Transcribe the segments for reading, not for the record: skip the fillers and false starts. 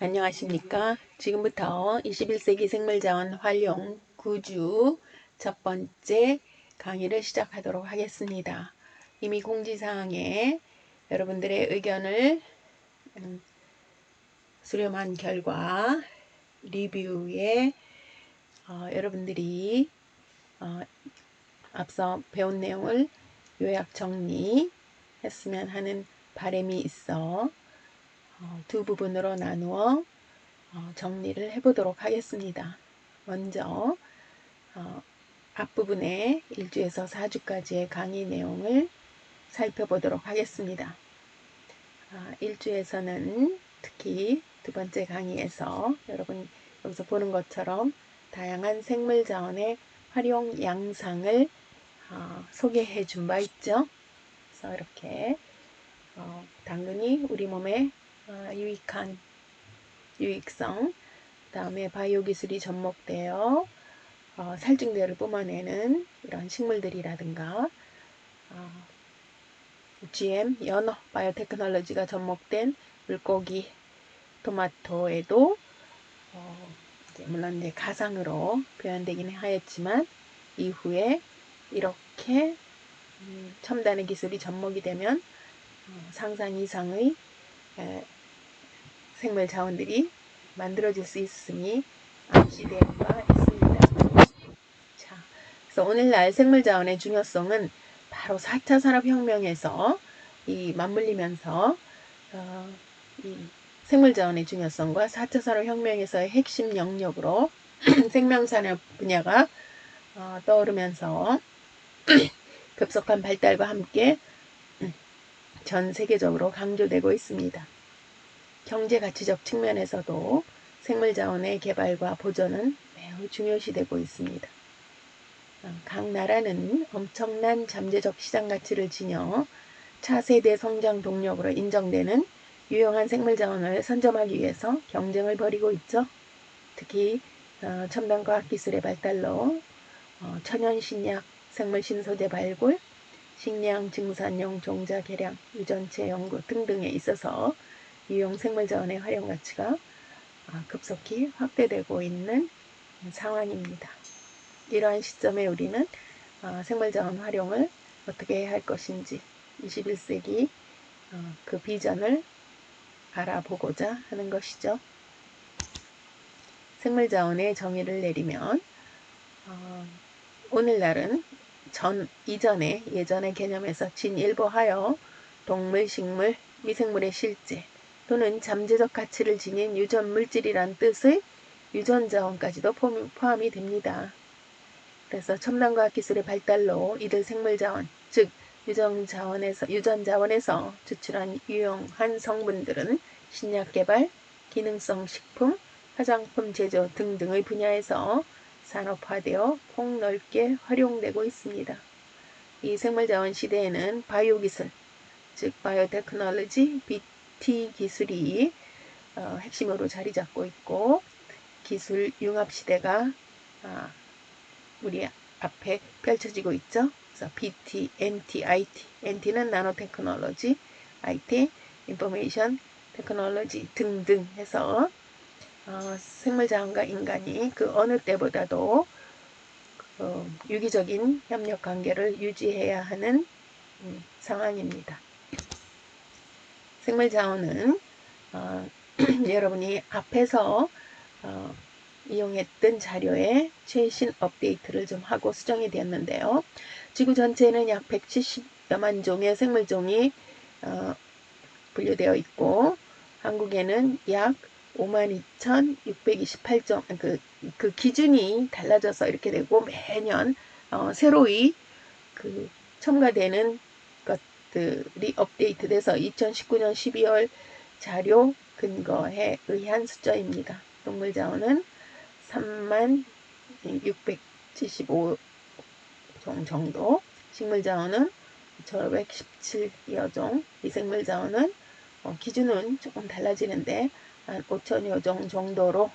안녕하십니까. 지금부터 21세기 생물자원 활용 구주 첫 번째 강의를 시작하도록 하겠습니다. 이미 공지사항에 여러분들의 의견을 수렴한 결과 리뷰에 여러분들이 앞서 배운 내용을 요약 정리했으면 하는 바람이 있어 두 부분으로 나누어 정리를 해보도록 하겠습니다. 먼저 앞부분에 1주에서 4주까지의 강의 내용을 살펴보도록 하겠습니다. 1주에서는 특히 두 번째 강의에서 여러분 여기서 보는 것처럼 다양한 생물자원의 활용 양상을 소개해 준 바 있죠. 그래서 이렇게 당근이 우리 몸에 유익한 유익성, 그 다음에 바이오 기술이 접목되어 살충제를 뿜어내는 이런 식물들이라든가 GM, 연어, 바이오테크놀로지가 접목된 물고기, 토마토에도 물론 이제 가상으로 표현되긴 하였지만 이후에 이렇게 첨단의 기술이 접목이 되면 상상 이상의 생물 자원들이 만들어질 수 있으니 암시될 바 있습니다. 자, 그래서 오늘날 생물 자원의 중요성은 바로 4차 산업혁명에서 맞물리면서 이 생물 자원의 중요성과 4차 산업혁명에서의 핵심 영역으로 생명산업 분야가 떠오르면서 급속한 발달과 함께 전 세계적으로 강조되고 있습니다. 경제가치적 측면에서도 생물자원의 개발과 보존은 매우 중요시되고 있습니다. 각 나라는 엄청난 잠재적 시장가치를 지녀 차세대 성장 동력으로 인정되는 유용한 생물자원을 선점하기 위해서 경쟁을 벌이고 있죠. 특히 첨단 과학기술의 발달로 천연신약, 생물신소재 발굴, 식량 증산용 종자 개량, 유전체 연구 등등에 있어서 유용 생물자원의 활용 가치가 급속히 확대되고 있는 상황입니다. 이러한 시점에 우리는 생물자원 활용을 어떻게 해야 할 것인지 21세기 그 비전을 알아보고자 하는 것이죠. 생물자원의 정의를 내리면 오늘날은 이전의 예전의 개념에서 진일보하여 동물, 식물, 미생물의 실제 또는 잠재적 가치를 지닌 유전물질이란 뜻의 유전자원까지도 포함이 됩니다. 그래서 첨단과학기술의 발달로 이들 생물자원, 즉 유전자원에서 추출한 유용한 성분들은 신약개발, 기능성 식품, 화장품 제조 등등의 분야에서 산업화되어 폭넓게 활용되고 있습니다. 이 생물자원 시대에는 바이오기술, 즉 바이오테크놀로지, BT 기술이 핵심으로 자리 잡고 있고 기술 융합 시대가 우리 앞에 펼쳐지고 있죠. 그래서 BT, NT, IT, NT는 나노테크놀로지, IT, 인포메이션 테크놀로지 등등 해서 생물자원과 인간이 그 어느 때보다도 유기적인 협력관계를 유지해야 하는 상황입니다. 생물자원은 여러분이 앞에서 이용했던 자료에 최신 업데이트를 좀 하고 수정이 되었는데요. 지구 전체에는 약 170여만 종의 생물종이 분류되어 있고 한국에는 약 52,628종 그 기준이 달라져서 이렇게 되고 매년 새로이 첨가되는 것들이 업데이트돼서 2019년 12월 자료 근거에 의한 숫자입니다. 동물자원은 3675종 정도, 식물자원은 1517여 종, 미생물자원은 기준은 조금 달라지는데 한 5천여 종 정도로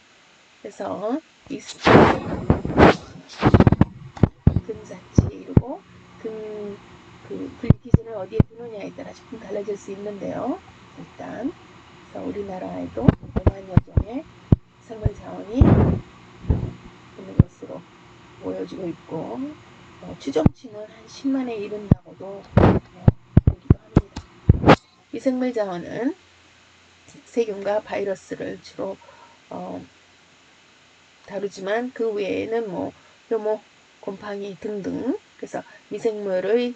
해서 이 숫자를 근사치에 이르고 그 분리 기준을 어디에 두느냐에 따라 조금 달라질 수 있는데요. 일단 그래서 우리나라에도 5만여 과정에 생물 자원이 있는 것으로 보여지고 있고 추정치는 한 10만에 이른다고도 보기도 합니다. 미생물 자원은 세균과 바이러스를 주로 다루지만 그 외에는 효모, 곰팡이 등등, 그래서 미생물의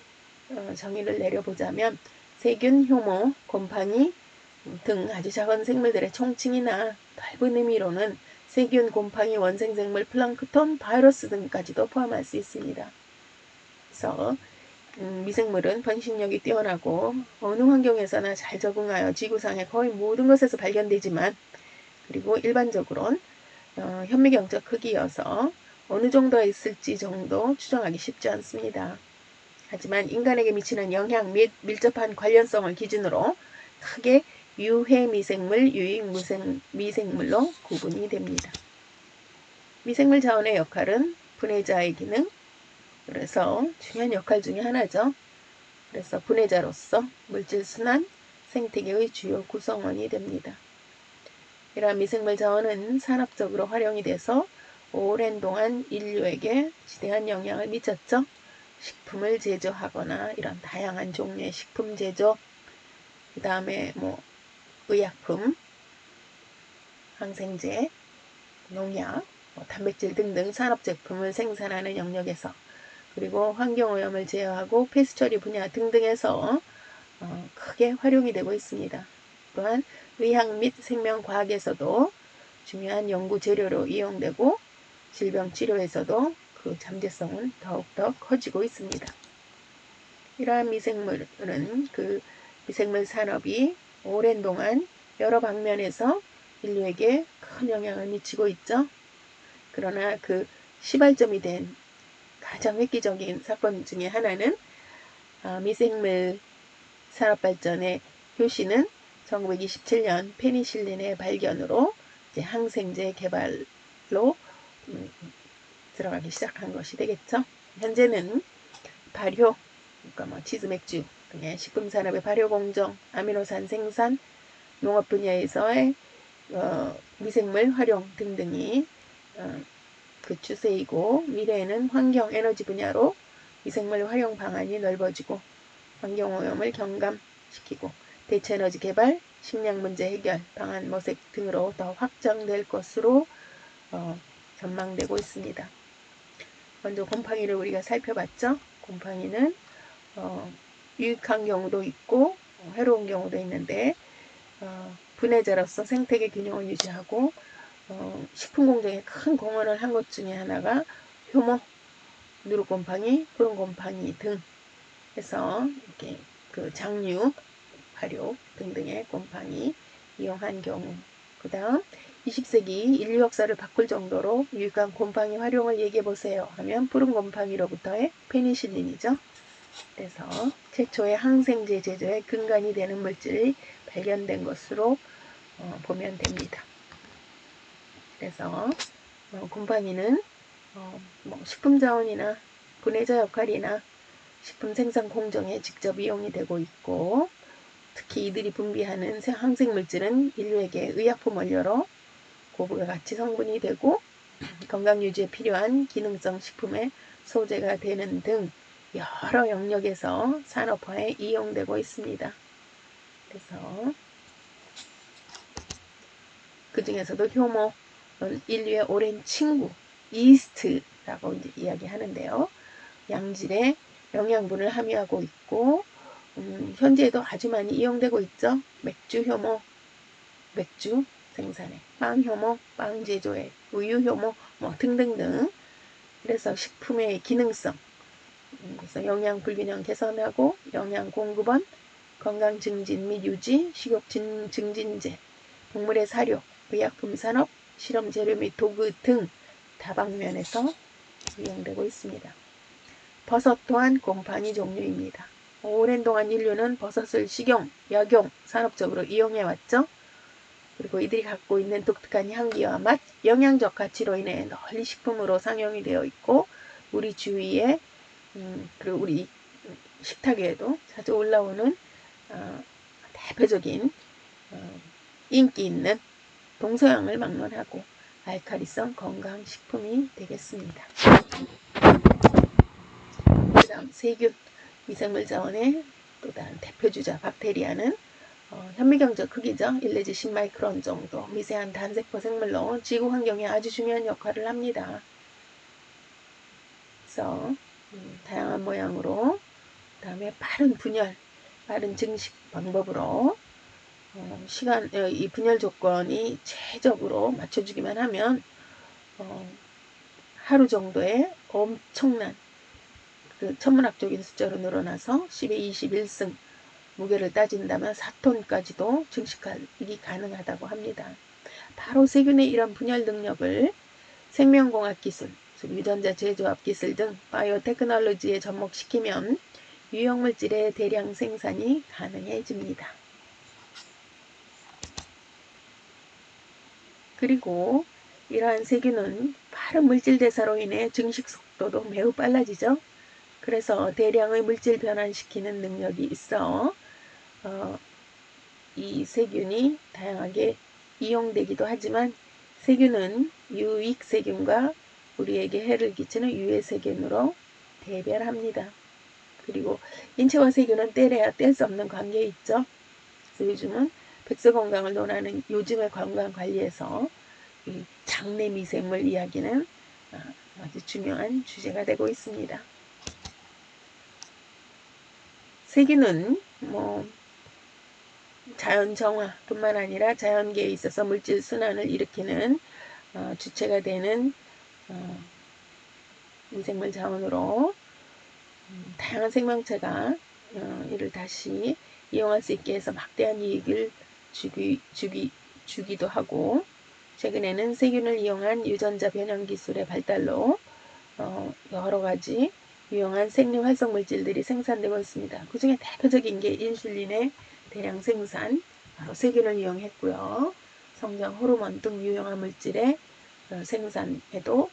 정의를 내려보자면 세균, 효모, 곰팡이 등 아주 작은 생물들의 총칭이나 넓은 의미로는 세균, 곰팡이, 원생생물, 플랑크톤, 바이러스 등까지도 포함할 수 있습니다. 그래서 미생물은 번식력이 뛰어나고 어느 환경에서나 잘 적응하여 지구상의 거의 모든 것에서 발견되지만, 그리고 일반적으로는 현미경적 크기여서 어느 정도에 있을지 정도 추정하기 쉽지 않습니다. 하지만 인간에게 미치는 영향 및 밀접한 관련성을 기준으로 크게 유해미생물, 유익미생물로 구분이 됩니다. 미생물 자원의 역할은 분해자의 기능, 그래서 중요한 역할 중에 하나죠. 그래서 분해자로서 물질 순환, 생태계의 주요 구성원이 됩니다. 이러한 미생물 자원은 산업적으로 활용이 돼서 오랜 동안 인류에게 지대한 영향을 미쳤죠. 식품을 제조하거나 이런 다양한 종류의 식품 제조, 그 다음에 의약품, 항생제, 농약, 단백질 등등 산업제품을 생산하는 영역에서, 그리고 환경오염을 제어하고 폐수처리 분야 등등에서 크게 활용이 되고 있습니다. 또한 의학 및 생명과학에서도 중요한 연구 재료로 이용되고 질병 치료에서도 그 잠재성은 더욱더 커지고 있습니다. 이러한 미생물은 그 미생물 산업이 오랜 동안 여러 방면에서 인류에게 큰 영향을 미치고 있죠. 그러나 그 시발점이 된 가장 획기적인 사건 중에 하나는 미생물 산업 발전의 효시는 1927년 페니실린의 발견으로 이제 항생제 개발로 들어가기 시작한 것이 되겠죠. 현재는 발효, 그러니까 치즈, 맥주 등의 식품 산업의 발효 공정, 아미노산 생산, 농업 분야에서의 미생물 활용 등등이 그 추세이고, 미래에는 환경, 에너지 분야로 미생물 활용 방안이 넓어지고 환경오염을 경감시키고 대체에너지 개발, 식량 문제 해결, 방안 모색 등으로 더 확장될 것으로 전망되고 있습니다. 먼저 곰팡이를 우리가 살펴봤죠. 곰팡이는 유익한 경우도 있고 해로운 경우도 있는데 분해자로서 생태계 균형을 유지하고 식품 공정에 큰 공헌을 한 것 중에 하나가 효모, 누룩곰팡이, 푸른곰팡이 등 해서 이렇게 그 장류, 발효 등등의 곰팡이 이용한 경우, 그 다음 20세기 인류 역사를 바꿀 정도로 유익한 곰팡이 활용을 얘기해보세요 하면 푸른곰팡이로부터의 페니실린이죠. 그래서 최초의 항생제 제조의 근간이 되는 물질이 발견된 것으로 보면 됩니다. 그래서 곰팡이는 식품 자원이나 분해자 역할이나 식품 생산 공정에 직접 이용이 되고 있고, 특히 이들이 분비하는 항생물질은 인류에게 의약품 원료로 고부가 가치 성분이 되고 건강 유지에 필요한 기능성 식품의 소재가 되는 등 여러 영역에서 산업화에 이용되고 있습니다. 그래서 그 중에서도 효모는 인류의 오랜 친구, 이스트라고 이제 이야기하는데요. 양질의 영양분을 함유하고 있고 현재에도 아주 많이 이용되고 있죠. 맥주 효모, 맥주 생산에, 빵 효모, 빵 제조에, 우유 효모 등등등. 그래서 식품의 기능성, 그래서 영양 불균형 개선하고 영양 공급원, 건강 증진 및 유지, 식욕 증진제, 동물의 사료, 의약품 산업, 실험 재료 및 도구 등 다방면에서 이용되고 있습니다. 버섯 또한 곰팡이 종류입니다. 오랜 동안 인류는 버섯을 식용, 약용, 산업적으로 이용해왔죠. 그리고 이들이 갖고 있는 독특한 향기와 맛, 영양적 가치로 인해 널리 식품으로 상용이 되어 있고 우리 주위에 그리고 우리 식탁 위에도 자주 올라오는 대표적인 인기 있는 동서양을 막론하고 알칼리성 건강식품이 되겠습니다. 그 다음 세균, 미생물 자원의 또 다른 대표주자 박테리아는 현미경적 크기죠. 1 내지 10마이크론 정도 미세한 단세포 생물로 지구 환경에 아주 중요한 역할을 합니다. 그래서 다양한 모양으로, 그 다음에 빠른 분열, 빠른 증식 방법으로 이 분열 조건이 최적으로 맞춰주기만 하면 하루 정도에 엄청난 천문학적인 숫자로 늘어나서 10의 21승, 무게를 따진다면 4톤까지도 증식하기 가능하다고 합니다. 바로 세균의 이런 분열 능력을 생명공학 기술, 유전자 제조합 기술 등 바이오테크놀로지에 접목시키면 유형물질의 대량 생산이 가능해집니다. 그리고 이러한 세균은 빠른 물질 대사로 인해 증식 속도도 매우 빨라지죠. 그래서 대량의 물질 변환시키는 능력이 있어 이 세균이 다양하게 이용되기도 하지만 세균은 유익세균과 우리에게 해를 끼치는 유해세균으로 대별합니다. 그리고 인체와 세균은 떼래야 뗄 수 없는 관계에 있죠. 그래서 요즘은 백서 건강을 논하는 요즘의 건강관리에서 이 장내 미생물 이야기는 아주 중요한 주제가 되고 있습니다. 세균은 자연 정화뿐만 아니라 자연계에 있어서 물질 순환을 일으키는 주체가 되는 미생물 자원으로 다양한 생명체가 이를 다시 이용할 수 있게 해서 막대한 이익을 주기도 하고, 최근에는 세균을 이용한 유전자 변형 기술의 발달로 여러 가지 유용한 생리 활성 물질들이 생산되고 있습니다. 그 중에 대표적인 게 인슐린의 대량 생산, 바로 세균을 이용했고요. 성장 호르몬 등 유용한 물질의 생산에도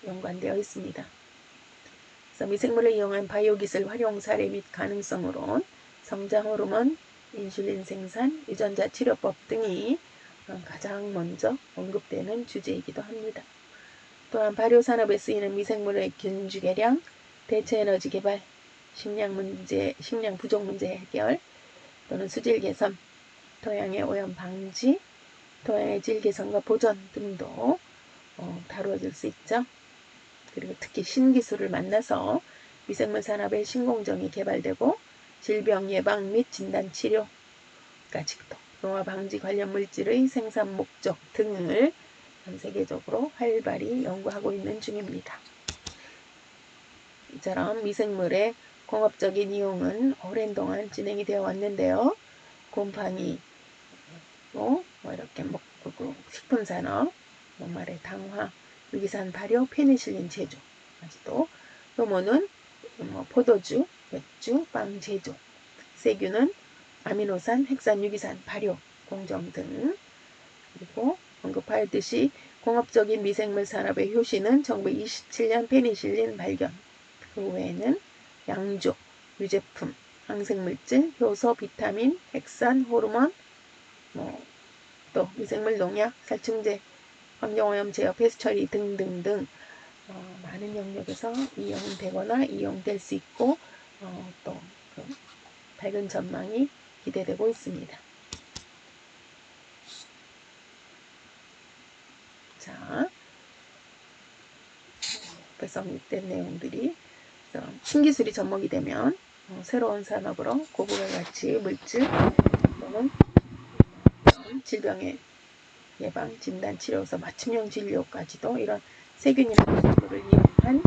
연관되어 있습니다. 그래서 미생물을 이용한 바이오 기술 활용 사례 및 가능성으론 성장 호르몬, 인슐린 생산, 유전자 치료법 등이 가장 먼저 언급되는 주제이기도 합니다. 또한 발효산업에 쓰이는 미생물의 균주 개량, 대체 에너지 개발, 식량 부족 문제 해결, 또는 수질 개선, 토양의 오염 방지, 토양의 질 개선과 보존 등도 다루어질 수 있죠. 그리고 특히 신기술을 만나서 미생물 산업의 신공정이 개발되고 질병 예방 및 진단 치료까지도 노화 방지 관련 물질의 생산 목적 등을 전 세계적으로 활발히 연구하고 있는 중입니다. 이처럼 미생물의 공업적인 이용은 오랜 동안 진행이 되어 왔는데요. 곰팡이, 이렇게 식품산업, 목말의 당화, 유기산 발효, 페니실린 제조까지도, 효모는 포도주, 맥주, 빵 제조, 세균은 아미노산, 핵산, 유기산 발효, 공정 등. 그리고 언급하였듯이 공업적인 미생물 산업의 효시는 1927년 페니실린 발견, 그 외에는 양조, 유제품, 항생물질, 효소, 비타민, 핵산, 호르몬, 또 미생물 농약, 살충제, 환경오염 제어, 폐수 처리 등등등 많은 영역에서 이용되거나 이용될 수 있고 또 밝은 전망이 기대되고 있습니다. 자, 앞에서 언급된 내용들이 신기술이 접목이 되면 새로운 산업으로 고부가 가치의 물질 또는 질병의 예방, 진단, 치료에서 맞춤형 진료까지도 이런 세균이나 미생물을 이용한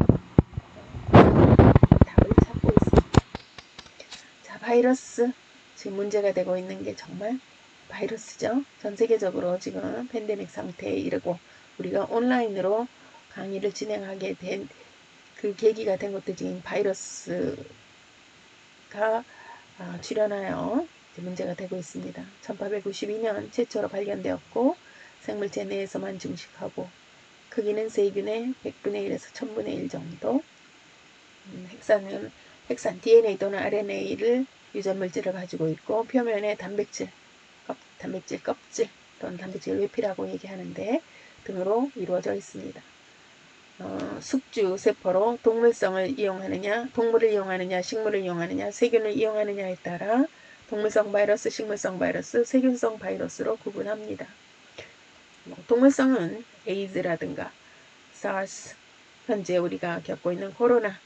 답을 찾고 있습니다. 자, 바이러스. 지금 문제가 되고 있는 게 정말 바이러스죠. 전 세계적으로 지금 팬데믹 상태에 이르고 우리가 온라인으로 강의를 진행하게 된 그 계기가 된 것도 지금 바이러스가 출현하여 문제가 되고 있습니다. 1892년 최초로 발견되었고 생물체 내에서만 증식하고 크기는 세균의 100분의 1에서 1000분의 1 정도, 핵산은 핵산 DNA 또는 RNA를 유전물질을 가지고 있고 표면에 단백질 껍질, 또는 단백질 외피라고 얘기하는데 등으로 이루어져 있습니다. 숙주 세포로 동물성을 이용하느냐, 동물을 이용하느냐, 식물을 이용하느냐, 세균을 이용하느냐에 따라 동물성 바이러스, 식물성 바이러스, 세균성 바이러스로 구분합니다. 동물성은 에이즈라든가 사스, 현재 우리가 겪고 있는 코로나,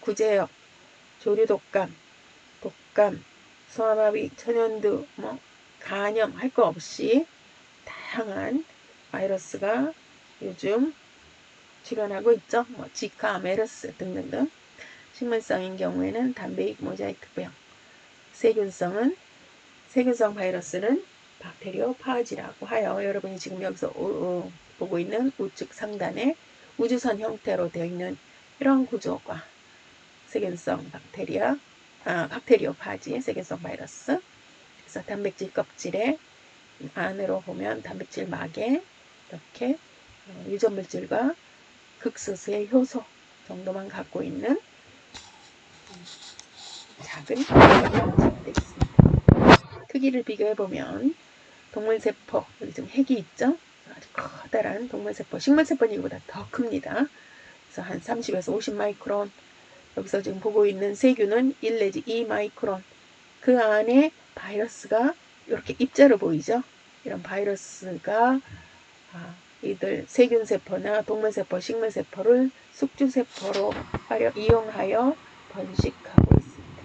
구제역, 조류독감, 독감, 소아마비, 천연두, 간염 할 거 없이 다양한 바이러스가 요즘 출현하고 있죠. 지카, 메르스 등등등. 식물성인 경우에는 담배익 모자이크병. 세균성 바이러스는 박테리오파지라고 하여 여러분이 지금 여기서 보고 있는 우측 상단에 우주선 형태로 되어 있는 이런 구조가 세균성 박테리오파지, 세균성 바이러스. 그래서 단백질 껍질에 안으로 보면 단백질 막에 이렇게 유전물질과 극소수의 효소 정도만 갖고 있는 작은 병원체가 되겠습니다. 크기를 비교해보면 동물세포, 여기 지금 핵이 있죠? 아주 커다란 동물세포, 식물세포는 이거보다 더 큽니다. 그래서 한 30에서 50 마이크론, 여기서 지금 보고 있는 세균은 1 내지 2 마이크론, 그 안에 바이러스가 이렇게 입자로 보이죠? 이런 바이러스가 이들 세균세포나 동물세포, 식물세포를 숙주세포로 이용하여 번식하고 있습니다.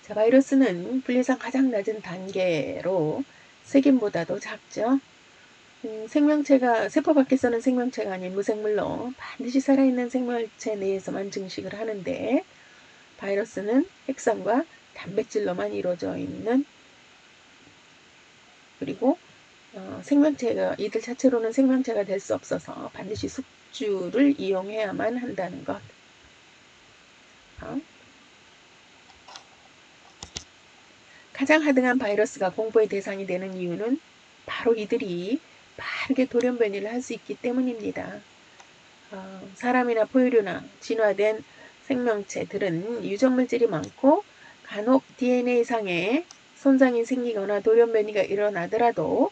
자, 바이러스는 분리상 가장 낮은 단계로 세균보다도 작죠. 생명체가 세포 밖에서는 생명체가 아닌 무생물로 반드시 살아있는 생명체 내에서만 증식을 하는데 바이러스는 핵산과 단백질로만 이루어져 있는 그리고 생명체가 이들 자체로는 생명체가 될 수 없어서 반드시 숙주를 이용해야만 한다는 것. 가장 하등한 바이러스가 공포의 대상이 되는 이유는 바로 이들이 빠르게 돌연변이를 할 수 있기 때문입니다. 사람이나 포유류나 진화된 생명체들은 유전물질이 많고 간혹 DNA상에 손상이 생기거나 돌연변이가 일어나더라도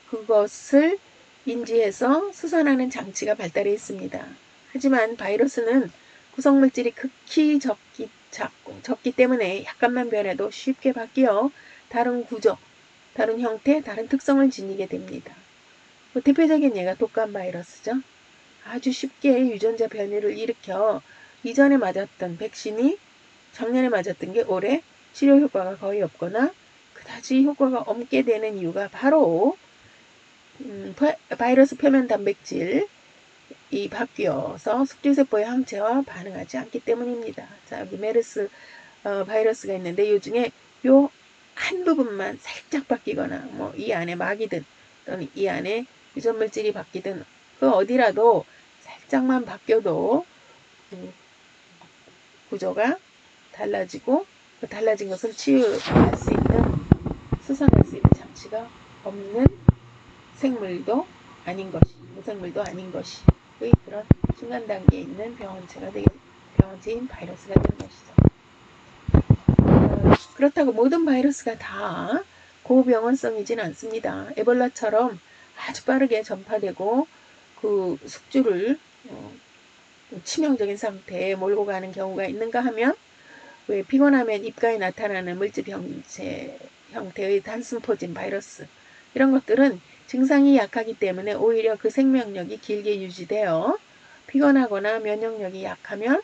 그것을 인지해서 수선하는 장치가 발달해 있습니다. 하지만 바이러스는 구성물질이 극히 적기 때문에 약간만 변해도 쉽게 바뀌어 다른 구조, 다른 형태, 다른 특성을 지니게 됩니다. 대표적인 예가 독감 바이러스죠. 아주 쉽게 유전자 변이를 일으켜 이전에 맞았던 백신이 작년에 맞았던 게 올해 치료 효과가 거의 없거나 그다지 효과가 없게 되는 이유가 바로 바이러스 표면 단백질이 바뀌어서 숙주세포의 항체와 반응하지 않기 때문입니다. 자, 여기 메르스 바이러스가 있는데 이 중에 요 한 부분만 살짝 바뀌거나 이 안에 막이든 또는 이 안에 유전물질이 바뀌든 그 어디라도 살짝만 바뀌어도 구조가 달라지고 그 달라진 것을 치유할 수 있는 수선할 수 있는 장치가 없는 생물도 아닌 것이 무생물도 아닌 것이 그런 중간 단계에 있는 병원체인 바이러스가 되는 것이죠. 그렇다고 모든 바이러스가 다 고병원성이진 않습니다. 에볼라처럼 아주 빠르게 전파되고 그 숙주를 치명적인 상태에 몰고 가는 경우가 있는가 하면 왜 피곤하면 입가에 나타나는 물질형체 형태의 단순포진 바이러스 이런 것들은 증상이 약하기 때문에 오히려 그 생명력이 길게 유지되어 피곤하거나 면역력이 약하면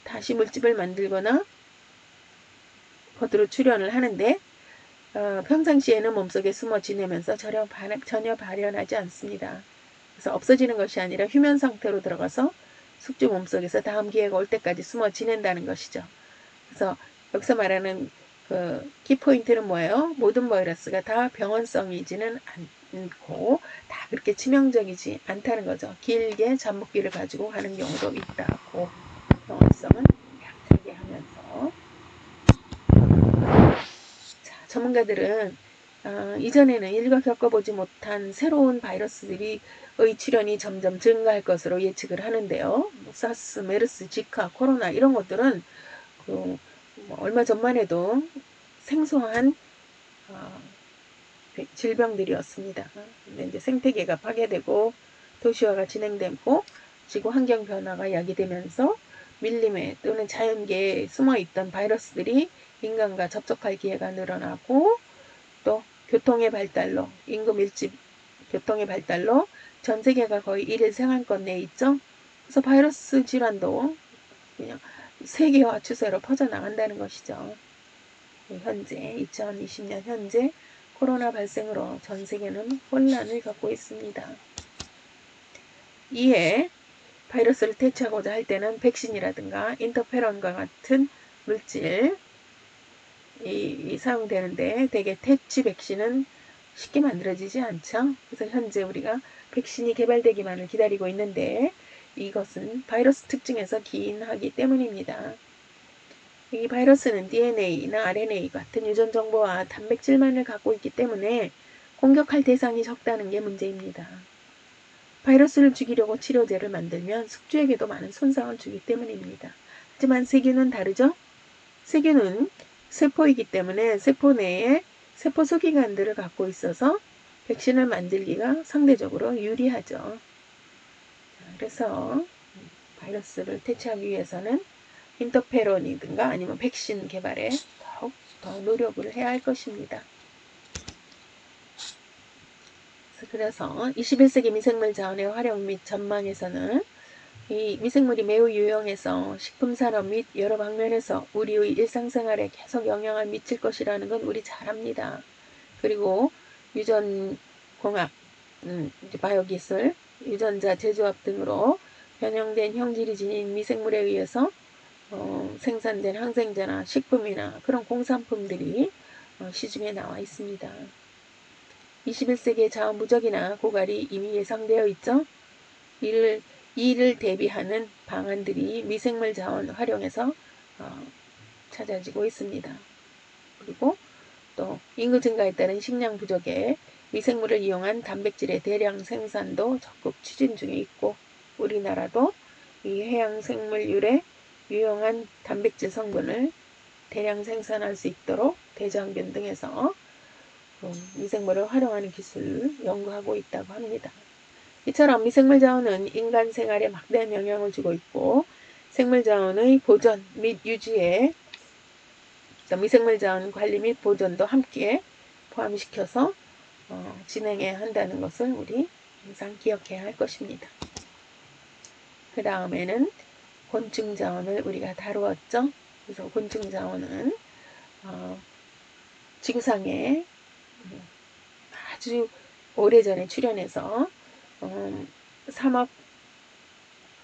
다시 물집을 만들거나 겉으로 출현을 하는데 평상시에는 몸속에 숨어 지내면서 전혀 발현하지 않습니다. 그래서 없어지는 것이 아니라 휴면 상태로 들어가서 숙주 몸속에서 다음 기회가 올 때까지 숨어 지낸다는 것이죠. 그래서 여기서 말하는 그 키포인트는 뭐예요? 모든 바이러스가 다 병원성이지는 않고 다 그렇게 치명적이지 않다는 거죠. 길게 잠복기를 가지고 가는 경우도 있다고 병원성은 약하게 하면서 전문가들은 이전에는 인류가 겪어보지 못한 새로운 바이러스들의 출현이 점점 증가할 것으로 예측을 하는데요. 사스, 메르스, 지카, 코로나 이런 것들은 얼마 전만 해도 생소한 질병들이었습니다. 근데 이제 생태계가 파괴되고 도시화가 진행되고 지구 환경 변화가 야기되면서 밀림에 또는 자연계에 숨어있던 바이러스들이 인간과 접촉할 기회가 늘어나고 또 교통의 발달로 인구 밀집 교통의 발달로 전 세계가 거의 일일 생활권 내에 있죠. 그래서 바이러스 질환도 그냥 세계화 추세로 퍼져나간다는 것이죠. 현재 2020년 현재 코로나 발생으로 전 세계는 혼란을 겪고 있습니다. 이에 바이러스를 대처하고자 할 때는 백신이라든가 인터페론과 같은 물질이 사용되는데 대개 퇴치 백신은 쉽게 만들어지지 않죠. 그래서 현재 우리가 백신이 개발되기만을 기다리고 있는데 이것은 바이러스 특징에서 기인하기 때문입니다. 이 바이러스는 DNA나 RNA 같은 유전 정보와 단백질만을 갖고 있기 때문에 공격할 대상이 적다는 게 문제입니다. 바이러스를 죽이려고 치료제를 만들면 숙주에게도 많은 손상을 주기 때문입니다. 하지만 세균은 다르죠? 세균은 세포이기 때문에 세포 내에 세포 소기관들을 갖고 있어서 백신을 만들기가 상대적으로 유리하죠. 그래서 바이러스를 대체하기 위해서는 인터페론이든가 아니면 백신 개발에 더욱 더 노력을 해야 할 것입니다. 그래서 21세기 미생물 자원의 활용 및 전망에서는 이 미생물이 매우 유용해서 식품산업 및 여러 방면에서 우리의 일상생활에 계속 영향을 미칠 것이라는 건 우리 잘 압니다. 그리고 유전공학, 바이오기술, 유전자 제조업 등으로 변형된 형질이 지닌 미생물에 의해서 생산된 항생제나 식품이나 그런 공산품들이 시중에 나와 있습니다. 21세기의 자원 부족이나 고갈이 이미 예상되어 있죠. 이를 대비하는 방안들이 미생물 자원 활용에서 찾아지고 있습니다. 그리고 또 인구 증가에 따른 식량 부족에 미생물을 이용한 단백질의 대량 생산도 적극 추진 중에 있고 우리나라도 이 해양생물율의 유용한 단백질 성분을 대량 생산할 수 있도록 대장균 등에서 미생물을 활용하는 기술을 연구하고 있다고 합니다. 이처럼 미생물 자원은 인간 생활에 막대한 영향을 주고 있고 생물 자원의 보존 및 유지에 미생물 자원 관리 및 보존도 함께 포함시켜서 진행해야 한다는 것을 우리 항상 기억해야 할 것입니다. 그 다음에는 곤충 자원을 우리가 다루었죠. 그래서 곤충 자원은 지구상에 아주 오래전에 출현해서 3억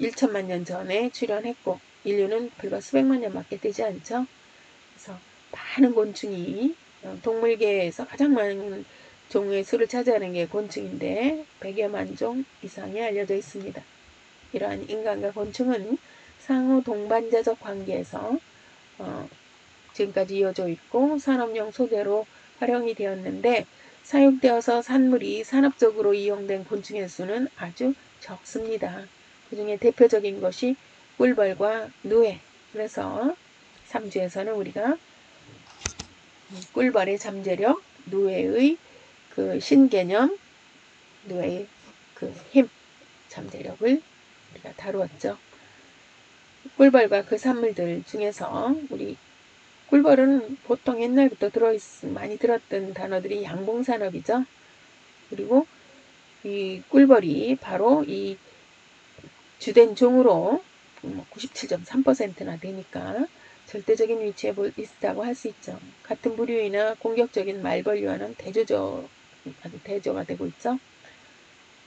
1천만 년 전에 출현했고 인류는 불과 수백만 년밖에 되지 않죠. 그래서 많은 곤충이 동물계에서 가장 많은 종의 수를 차지하는 게 곤충인데 100여만 종 이상이 알려져 있습니다. 이러한 인간과 곤충은 상호 동반자적 관계에서 지금까지 이어져 있고 산업용 소재로 활용이 되었는데 사육되어서 산물이 산업적으로 이용된 곤충의 수는 아주 적습니다. 그 중에 대표적인 것이 꿀벌과 누에. 그래서 3주에서는 우리가 꿀벌의 잠재력, 누에의 그 신개념, 누에의 그 힘, 잠재력을 우리가 다루었죠. 꿀벌과 그 산물들 중에서 우리 꿀벌은 보통 옛날부터 많이 들었던 단어들이 양봉산업이죠. 그리고 이 꿀벌이 바로 이 주된 종으로 97.3%나 되니까 절대적인 위치에 있다고 할 수 있죠. 같은 부류이나 공격적인 말벌류와는 대조가 되고 있죠.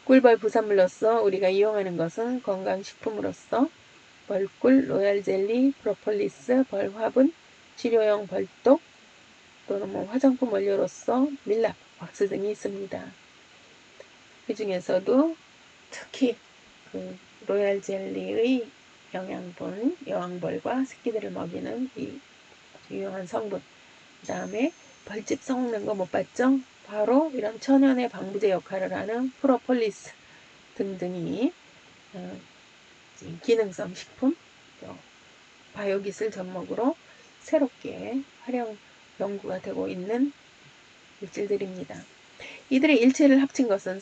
꿀벌 부산물로서 우리가 이용하는 것은 건강식품으로서 벌꿀, 로얄젤리, 프로폴리스, 벌화분, 치료용 벌독 또는 화장품 원료로서 밀랍, 왁스 등이 있습니다. 그 중에서도 특히 그 로얄젤리의 영양분, 여왕벌과 새끼들을 먹이는 이 유용한 성분. 그 다음에 벌집 썩는 거 못 봤죠? 바로 이런 천연의 방부제 역할을 하는 프로폴리스 등등이 기능성 식품, 바이오기술 접목으로 새롭게 연구가 되고 있는 물질들입니다. 이들의 일체를 합친 것은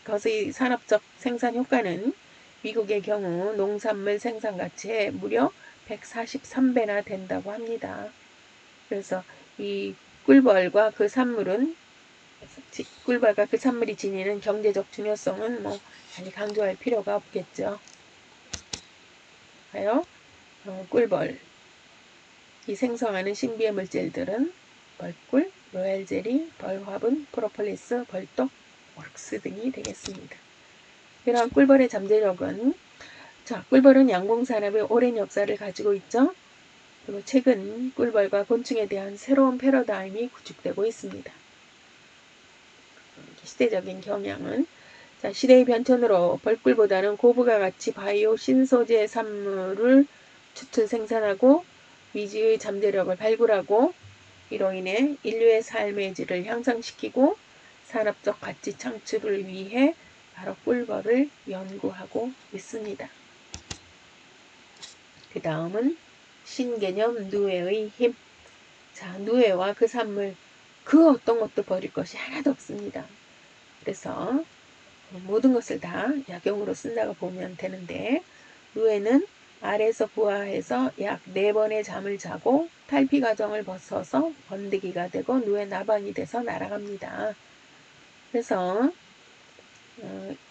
것의 산업적 생산 효과는 미국의 경우 농산물 생산 가치의 무려 143배나 된다고 합니다. 그래서 이 꿀벌과 그 산물은 꿀벌과 그 산물이 지니는 경제적 중요성은 뭐 달리 강조할 필요가 없겠죠. 하여 꿀벌이 생성하는 신비의 물질들은 벌꿀, 로얄젤리, 벌화분, 프로폴리스, 벌떡, 왁스 등이 되겠습니다. 이러한 꿀벌의 잠재력은 꿀벌은 양봉산업의 오랜 역사를 가지고 있죠. 그리고 최근 꿀벌과 곤충에 대한 새로운 패러다임이 구축되고 있습니다. 시대적인 경향은 시대의 변천으로 벌꿀보다는 고부가 가치 바이오 신소재 산물을 추출 생산하고 미지의 잠재력을 발굴하고 이로 인해 인류의 삶의 질을 향상시키고 산업적 가치 창출을 위해 바로 꿀벌을 연구하고 있습니다. 그 다음은 신개념 누에의 힘. 누에와 그 산물 그 어떤 것도 버릴 것이 하나도 없습니다. 그래서 모든 것을 다 약용으로 쓴다고 보면 되는데 누에는 알에서 부화해서 약 4번의 잠을 자고 탈피 과정을 거쳐서 번데기가 되고 누에 나방이 돼서 날아갑니다. 그래서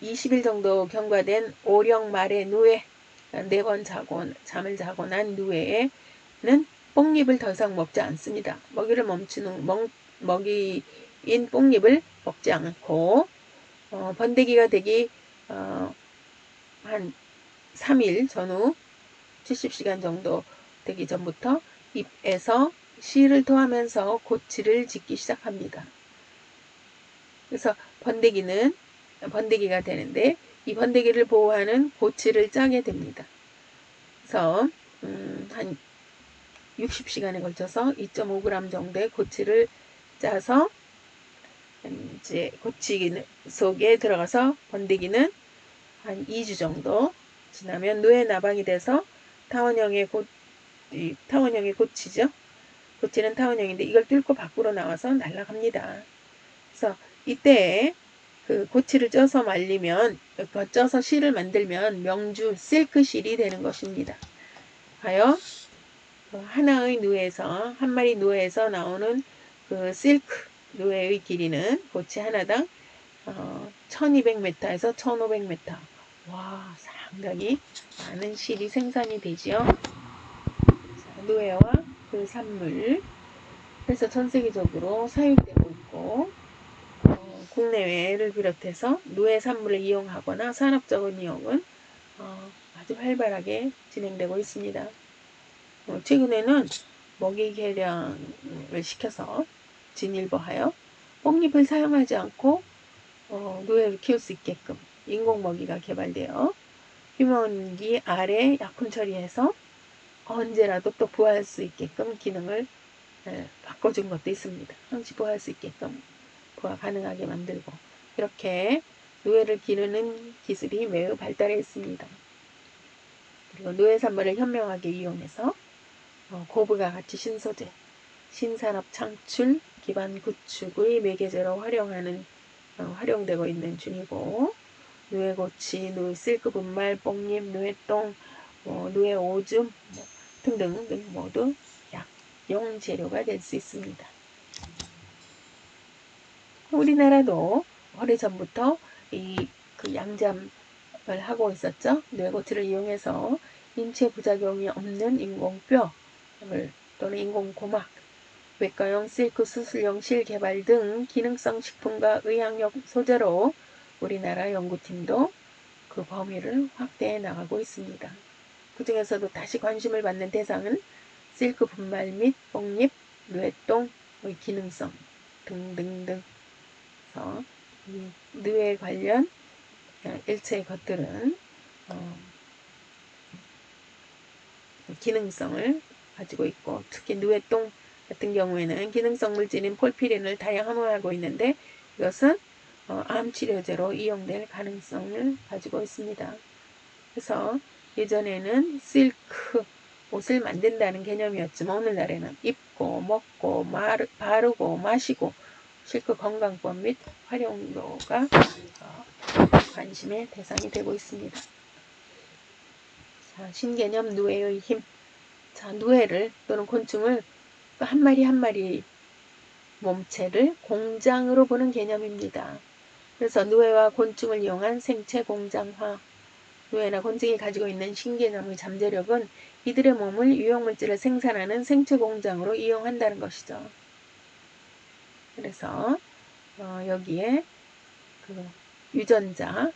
20일 정도 경과된 오령 말의 누에 4번 잠을 자고 난 누에는 뽕잎을 더 이상 먹지 않습니다. 먹이를 멈추는 먹이인 뽕잎을 먹지 않고 번데기가 되기 한 3일 전후 70시간 정도 되기 전부터 입에서 씨를 토하면서 고치를 짓기 시작합니다. 그래서 번데기가 되는데 이 번데기를 보호하는 고치를 짜게 됩니다. 그래서 한 60시간에 걸쳐서 2.5g 정도의 고치를 짜서 이제 고치 속에 들어가서 번데기는 한 2주 정도 지나면 누에 나방이 돼서 타원형의 고치죠. 고치는 타원형인데 이걸 뚫고 밖으로 나와서 날아갑니다. 그래서 이때 그 고치를 쪄서 말리면 쪄서 실을 만들면 명주 실크실이 되는 것입니다. 하여 하나의 누에서 한 마리 누에에서 나오는 그 실크 누에의 길이는 고치 하나당 1200m에서 1500m. 와, 상당히 많은 실이 생산이 되지요. 누에와 그 산물. 그래서 전 세계적으로 사육되고 있고 국내외를 비롯해서 누에 산물을 이용하거나 산업적인 이용은 아주 활발하게 진행되고 있습니다. 최근에는 먹이 개량을 시켜서 진일보하여 뽕잎을 사용하지 않고 누에를 키울 수 있게끔 인공 먹이가 개발되어 휴먼기 알에 약품 처리해서 언제라도 또 부화할 수 있게끔 기능을 바꿔준 것도 있습니다. 항시 부화할 수 있게끔 부화 가능하게 만들고 이렇게 누에를 기르는 기술이 매우 발달해 있습니다. 그리고 누에 산물을 현명하게 이용해서 고부가 가치 신소재, 신산업 창출, 기반 구축의 매개제로 활용되고 있는 중이고 누에고치, 누에실크 분말, 뽕잎, 누에똥, 누에 오줌 등등 모두 약용 재료가 될 수 있습니다. 우리나라도 오래전부터 그 양잠을 하고 있었죠. 뇌고치를 이용해서 인체 부작용이 없는 인공뼈 또는 인공고막, 외과용 실크 수술용 실 개발 등 기능성 식품과 의학용 소재로 우리나라 연구팀도 그 범위를 확대해 나가고 있습니다. 그 중에서도 다시 관심을 받는 대상은 실크 분말 및 뽕잎, 누에똥의 기능성 등등등. 뇌에 관련 일체의 것들은 기능성을 가지고 있고 특히 누에똥 같은 경우에는 기능성 물질인 폴피린을 다양화하고 있는데 이것은 암 치료제로 이용될 가능성을 가지고 있습니다. 그래서 예전에는 실크 옷을 만든다는 개념이었지만 오늘날에는 입고 먹고 바르고 마시고 실크 건강법 및 활용도가 관심의 대상이 되고 있습니다. 자, 신개념 누에의 힘. 자, 누에를 또는 곤충을 한 마리 한 마리 몸체를 공장으로 보는 개념입니다. 그래서 누에와 곤충을 이용한 생체 공장화. 누에나 곤충이 가지고 있는 신개념의 잠재력은 이들의 몸을 유용물질을 생산하는 생체 공장으로 이용한다는 것이죠. 그래서 여기에 그 유전자,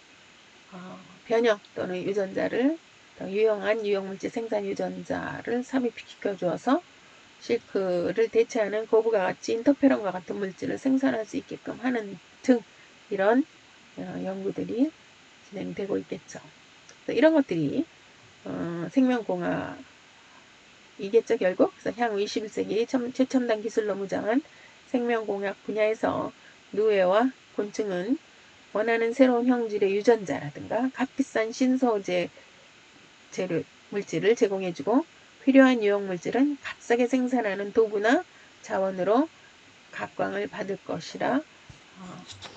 변형 또는 유전자를 유용한 유용물질 생산 유전자를 삽입시켜 주어서 실크를 대체하는 거부가 같이 인터페론과 같은 물질을 생산할 수 있게끔 하는 등 이런 연구들이 진행되고 있겠죠. 이런 것들이 생명공학이겠죠, 결국. 그래서 향후 21세기 최첨단 기술로 무장한 생명공학 분야에서 누에와 곤충은 원하는 새로운 형질의 유전자라든가 값비싼 신소재 물질을 제공해주고 필요한 유용물질은 값싸게 생산하는 도구나 자원으로 각광을 받을 것이라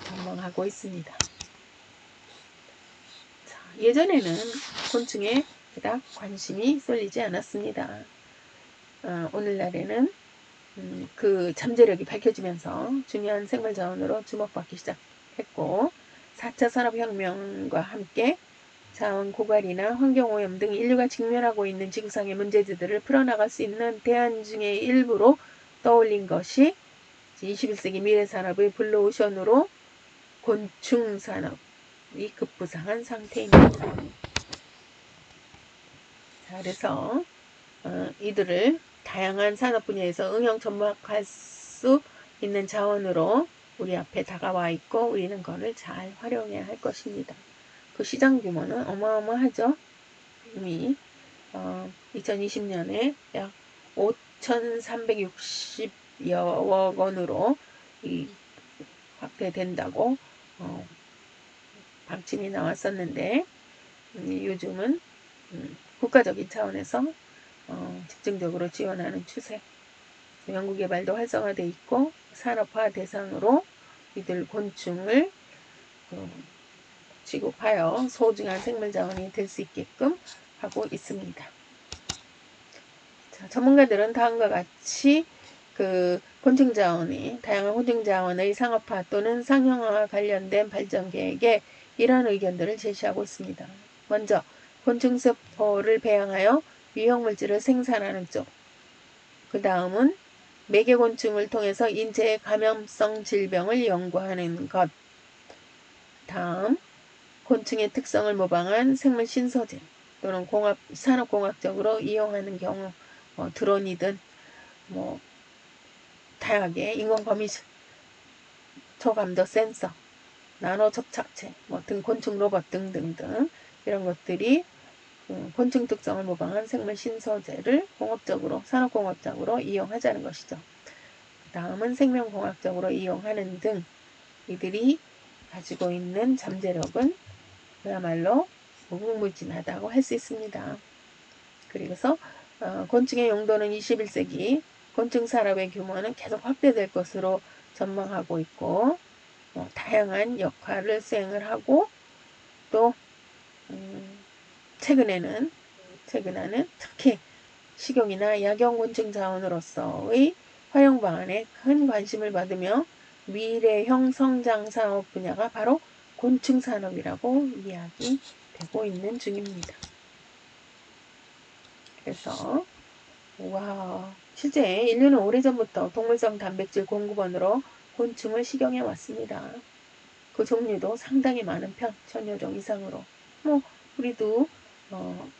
전망하고 있습니다. 자, 예전에는 곤충에 그닥 관심이 쏠리지 않았습니다. 오늘날에는 그 잠재력이 밝혀지면서 중요한 생물자원으로 주목받기 시작했고 4차 산업혁명과 함께 자원 고갈이나 환경오염 등 인류가 직면하고 있는 지구상의 문제들을 풀어나갈 수 있는 대안 중의 일부로 떠올린 것이 21세기 미래산업의 블루오션으로 곤충산업이 급부상한 상태입니다. 자, 그래서 이들을 다양한 산업 분야에서 응용 접목할 수 있는 자원으로 우리 앞에 다가와 있고 우리는 그거를 잘 활용해야 할 것입니다. 그 시장 규모는 어마어마하죠. 이미 2020년에 약 5,360여억 원으로 확대된다고 방침이 나왔었는데 요즘은 국가적인 차원에서 집중적으로 지원하는 추세, 연구개발도 활성화되어 있고 산업화 대상으로 이들 곤충을 취급하여 소중한 생물자원이 될 수 있게끔 하고 있습니다. 자, 전문가들은 다음과 같이 그 다양한 곤충자원의 상업화 또는 상용화와 관련된 발전 계획에 이러한 의견들을 제시하고 있습니다. 먼저 곤충세포를 배양하여 유형물질을 생산하는 쪽. 그 다음은 매개곤충을 통해서 인체의 감염성 질병을 연구하는 것. 다음 곤충의 특성을 모방한 생물 신소재 또는 산업공학적으로 이용하는 경우 드론이든 다양하게 인공거미줄, 초감도 센서, 나노 접착체 등 곤충 로봇 등등등 이런 것들이 곤충 특성을 모방한 생물 신소재를 산업공학적으로 이용하자는 것이죠. 다음은 생명공학적으로 이용하는 등 이들이 가지고 있는 잠재력은 그야말로 무궁무진하다고 할 수 있습니다. 그래서 곤충의 용도는 21세기 곤충 산업의 규모는 계속 확대될 것으로 전망하고 있고 다양한 역할을 수행을 하고 또 최근에는 특히 식용이나 약용곤충 자원으로서의 활용 방안에 큰 관심을 받으며 미래형 성장 산업 분야가 바로 곤충 산업이라고 이야기되고 있는 중입니다. 그래서 실제 인류는 오래전부터 동물성 단백질 공급원으로 곤충을 식용해 왔습니다. 그 종류도 상당히 많은 편, 1000여 종 이상으로. 우리도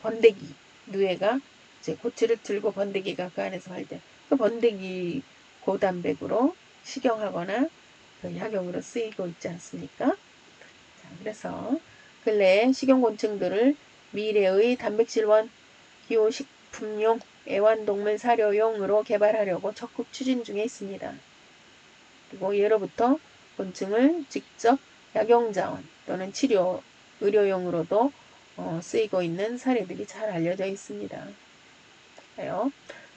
번데기, 누에가 이제 고추를 들고 번데기가 그 안에서 할 때 그 번데기 고단백으로 식용하거나 약용으로 쓰이고 있지 않습니까? 자, 그래서 근래 식용곤충들을 미래의 단백질원, 기호식품용, 애완동물 사료용으로 개발하려고 적극 추진 중에 있습니다. 그리고 예로부터 곤충을 직접 약용자원 또는 치료, 의료용으로도 쓰이고 있는 사례들이 잘 알려져 있습니다.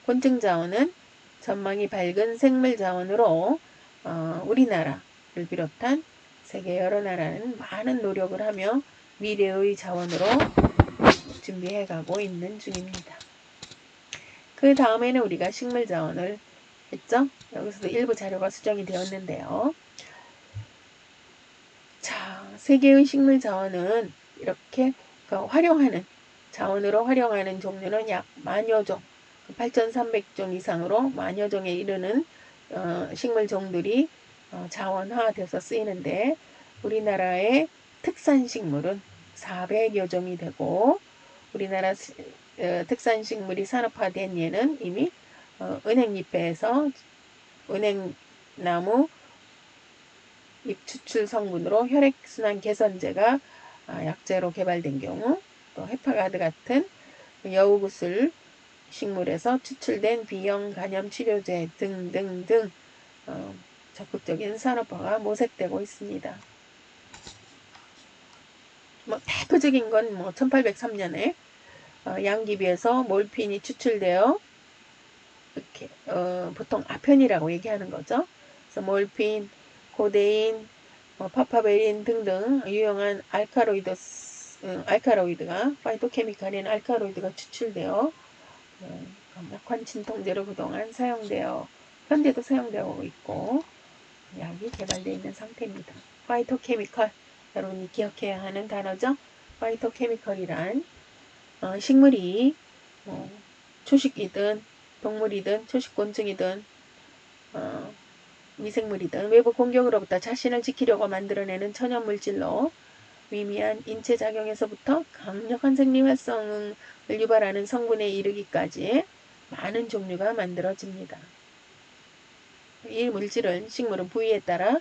곤충자원은 전망이 밝은 생물자원으로 우리나라를 비롯한 세계 여러 나라는 많은 노력을 하며 미래의 자원으로 준비해 가고 있는 중입니다. 그 다음에는 우리가 식물 자원을 했죠. 여기서도 일부 자료가 수정이 되었는데요. 자, 세계의 식물 자원은 이렇게 활용하는 자원으로 활용하는 종류는 약 만여 종, 8,300종 이상으로 만여 종에 이르는 식물 종들이 자원화돼서 쓰이는데 우리나라의 특산 식물은 400여 종이 되고 우리나라 특산식물이 산업화된 예는 이미 은행잎에서 은행나무 잎 추출 성분으로 혈액순환 개선제가 약재로 개발된 경우, 또 헤파가드 같은 여우구슬 식물에서 추출된 비형 간염 치료제 등등등 적극적인 산업화가 모색되고 있습니다. 대표적인 건 1803년에 양귀비에서 몰핀이 추출되어 이렇게 보통 아편이라고 얘기하는 거죠. 그래서 몰핀, 코데인, 파파베린 등등 유용한 알카로이드가 파이토케미칼인 알카로이드가 추출되어 강력한 진통제로 그동안 사용되어 현재도 사용되고 있고 약이 개발되어 있는 상태입니다. 파이토케미칼 여러분이 기억해야 하는 단어죠. 파이토케미칼이란 식물이 초식이든 동물이든 초식곤충이든 미생물이든 외부 공격으로부터 자신을 지키려고 만들어내는 천연물질로 미미한 인체작용에서부터 강력한 생리활성을 유발하는 성분에 이르기까지 많은 종류가 만들어집니다. 이 물질은 식물은 부위에 따라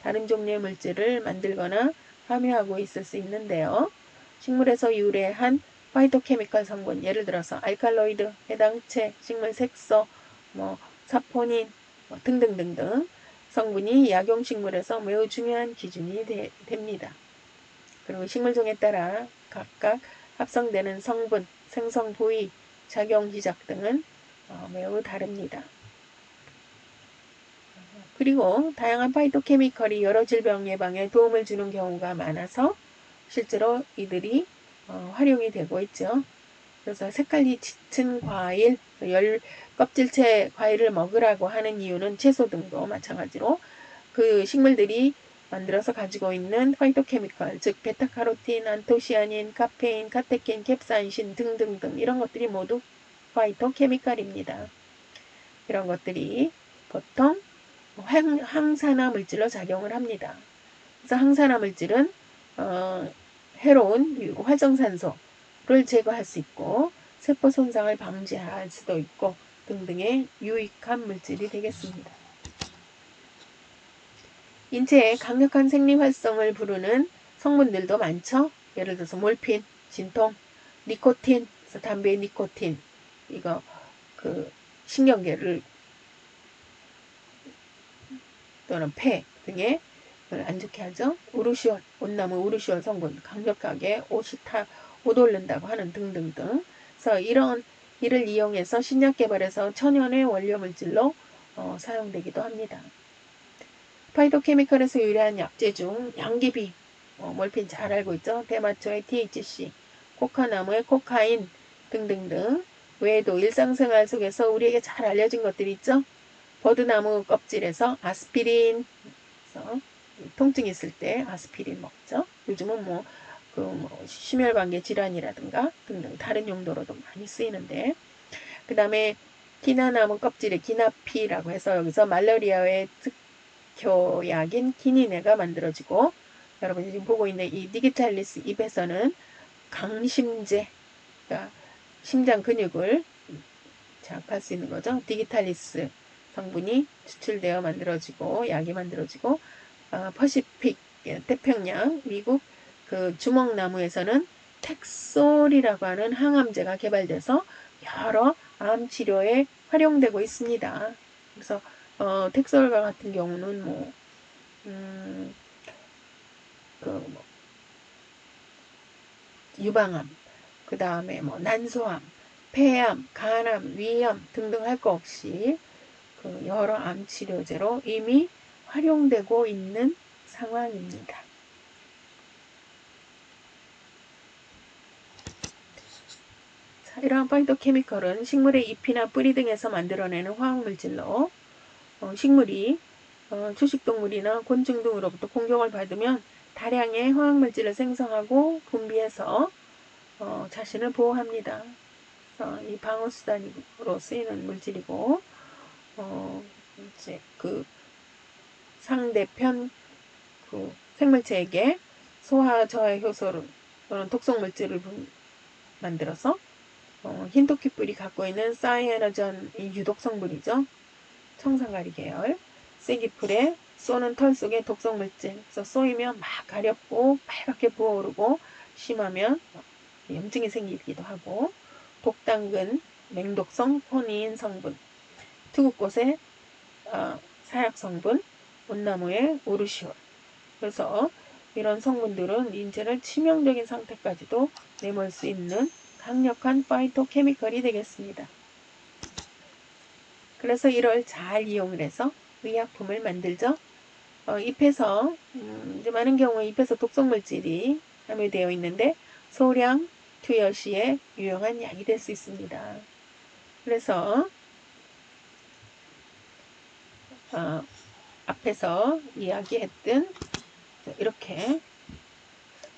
다른 종류의 물질을 만들거나 함유하고 있을 수 있는데요. 식물에서 유래한 파이토케미칼 성분, 예를 들어서 알칼로이드, 해당체, 식물 색소, 사포닌 등등등등 성분이 약용식물에서 매우 중요한 기준이 됩니다. 그리고 식물종에 따라 각각 합성되는 성분, 생성 부위, 작용 기작 등은 매우 다릅니다. 그리고 다양한 파이토케미컬이 여러 질병 예방에 도움을 주는 경우가 많아서 실제로 이들이 활용이 되고 있죠. 그래서 색깔이 짙은 과일, 껍질째 과일을 먹으라고 하는 이유는 채소 등도 마찬가지로 그 식물들이 만들어서 가지고 있는 파이토케미컬, 즉 베타카로틴, 안토시아닌, 카페인, 카테킨, 캡사이신 등등등 이런 것들이 모두 파이토케미컬입니다. 이런 것들이 보통 항산화 물질로 작용을 합니다. 그래서 항산화 물질은 해로운 활성산소를 제거할 수 있고 세포 손상을 방지할 수도 있고 등등의 유익한 물질이 되겠습니다. 인체에 강력한 생리활성을 부르는 성분들도 많죠. 예를 들어서 몰핀, 진통, 니코틴, 그래서 담배의 니코틴, 이거 신경계를 또는 폐 등에 안 좋게 하죠. 우르시올, 온나무 우르시올 성분 강력하게 옷 오른다고 하는 등등등. 그래서 이를 이용해서 신약 개발에서 천연의 원료 물질로 사용되기도 합니다. 파이토케미컬에서 유래한 약재 중 양귀비, 몰핀 잘 알고 있죠. 대마초의 THC, 코카나무의 코카인 등등등 외에도 일상생활 속에서 우리에게 잘 알려진 것들이 있죠. 버드나무 껍질에서 아스피린, 통증 있을 때 아스피린 먹죠. 요즘은 심혈관계 질환이라든가 등등 다른 용도로도 많이 쓰이는데, 그 다음에 기나나무 껍질에 기나피라고 해서 여기서 말라리아의 특효약인 기니네가 만들어지고, 여러분이 지금 보고 있는 이 디기탈리스 잎에서는 강심제, 그러니까 심장 근육을 자극할 수 있는 거죠. 디기탈리스 성분이 추출되어 만들어지고 약이 만들어지고, 퍼시픽 태평양 미국 그 주먹나무에서는 텍솔이라고 하는 항암제가 개발돼서 여러 암 치료에 활용되고 있습니다. 그래서 텍솔과 같은 경우는 유방암, 그 다음에 난소암, 폐암, 간암, 위암 등등 할 거 없이 여러 암 치료제로 이미 활용되고 있는 상황입니다. 자, 이러한 파이토케미컬은 식물의 잎이나 뿌리 등에서 만들어내는 화학물질로 식물이 초식동물이나 곤충 등으로부터 공격을 받으면 다량의 화학물질을 생성하고 분비해서 자신을 보호합니다. 이 방어수단으로 쓰이는 물질이고 이제 그 상대편 그 생물체에게 소화 저하 효소를 또는 독성 물질을 만들어서 흰토끼뿔이 갖고 있는 사이에너전이 유독 성분이죠. 청산가리 계열. 쐐기풀에 쏘는 털 속에 독성 물질. 그래서 쏘이면 막 가렵고 빨갛게 부어오르고 심하면 염증이 생기기도 하고 독당근, 맹독성 포니인 성분, 투구꽃의 사약 성분, 온나무의 오르시올. 그래서 이런 성분들은 인체를 치명적인 상태까지도 내몰 수 있는 강력한 파이토케미컬이 되겠습니다. 그래서 이를 잘 이용을 해서 의약품을 만들죠. 잎에서 이제 많은 경우에 잎에서 독성물질이 함유되어 있는데 소량 투여 시에 유용한 약이 될 수 있습니다. 그래서 앞에서 이야기했던 이렇게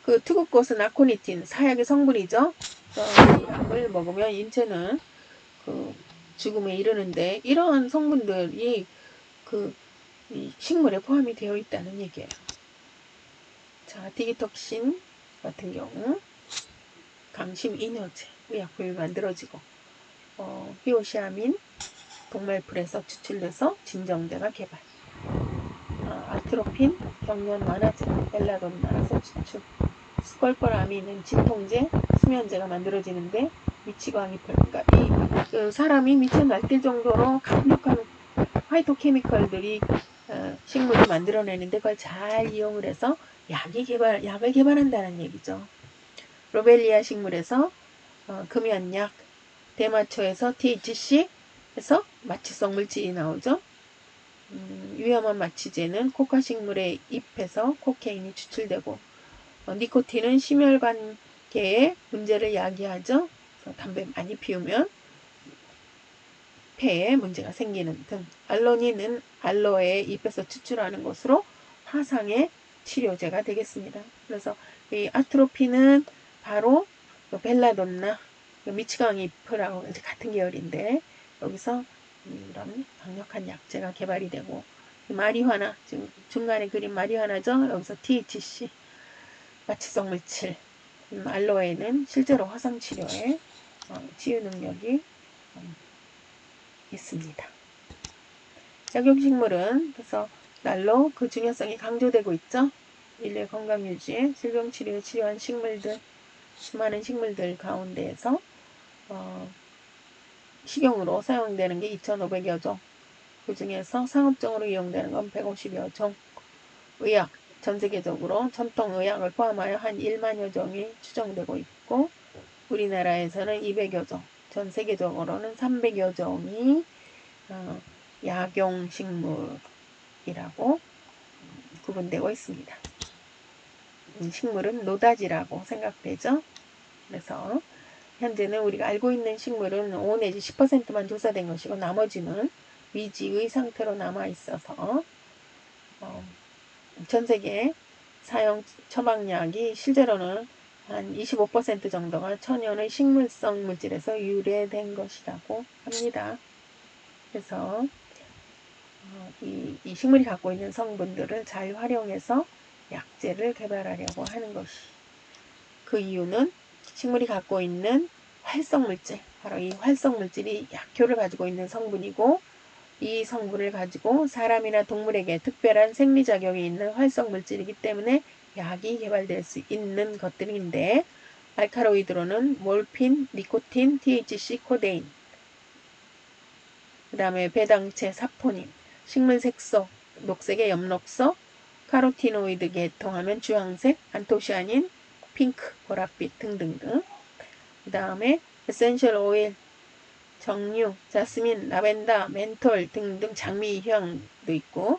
그 투구꽃은 아코니틴 사약의 성분이죠. 이 약을 먹으면 인체는 그 죽음에 이르는데 이러한 성분들이 이 식물에 포함이 되어 있다는 얘기예요. 자, 디기톡신 같은 경우 강심 이뇨제 의약품이 만들어지고 히오시아민 동말풀에서 추출돼서 진정제가 개발. 아트로핀 경련 완화제 벨라돈나에서 추출. 스콜포라민은 진통제, 수면제가 만들어지는데 미치광이풀. 그러니까 그 사람이 미쳐 날뛸 정도로 강력한 파이토케미컬들이 식물이 만들어내는데 그걸 잘 이용을 해서 약을 개발한다는 얘기죠. 로벨리아 식물에서 금연약, 대마초에서 THC에서 마취성 물질이 나오죠. 위험한 마취제는 코카 식물의 잎에서 코케인이 추출되고 니코틴은 심혈관계에 문제를 야기하죠. 담배 많이 피우면 폐에 문제가 생기는 등. 알로닌은 알로에의 잎에서 추출하는 것으로 화상의 치료제가 되겠습니다. 그래서 이 아트로핀은 바로 벨라돈나, 미치광이 잎하고 같은 계열인데 여기서 이런 강력한 약제가 개발이 되고 마리화나 지금 중간에 그린 마리화나죠. 여기서 THC 마취성 물질. 알로에는 실제로 화상 치료에 치유 능력이 있습니다. 약용식물은 그래서 날로 그 중요성이 강조되고 있죠. 인류의 건강 유지에 질병 치료에 치료한 식물들, 수많은 식물들 가운데에서 식용으로 사용되는 게 2,500여 종, 그 중에서 상업적으로 이용되는 건 150여 종, 의학, 전 세계적으로 전통의학을 포함하여 한 1만여 종이 추정되고 있고 우리나라에서는 200여 종, 전 세계적으로는 300여 종이 약용식물이라고 구분되고 있습니다. 식물은 노다지라고 생각되죠. 그래서 현재는 우리가 알고 있는 식물은 5 내지 10%만 조사된 것이고 나머지는 미지의 상태로 남아 있어서 전 세계 사용 처방약이 실제로는 한 25% 정도가 천연의 식물성 물질에서 유래된 것이라고 합니다. 그래서 이 식물이 갖고 있는 성분들을 잘 활용해서 약제를 개발하려고 하는 것이 그 이유는 식물이 갖고 있는 활성물질, 바로 이 활성물질이 약효를 가지고 있는 성분이고 이 성분을 가지고 사람이나 동물에게 특별한 생리작용이 있는 활성물질이기 때문에 약이 개발될 수 있는 것들인데 알카로이드로는 몰핀, 니코틴, THC, 코데인, 그 다음에 배당체, 사포닌, 식물색소, 녹색의 엽록소, 카로티노이드 계통하면 주황색, 안토시아닌, 핑크, 보랏빛 등등등. 그 다음에 에센셜 오일, 정류, 자스민, 라벤더, 멘톨 등등 장미향도 있고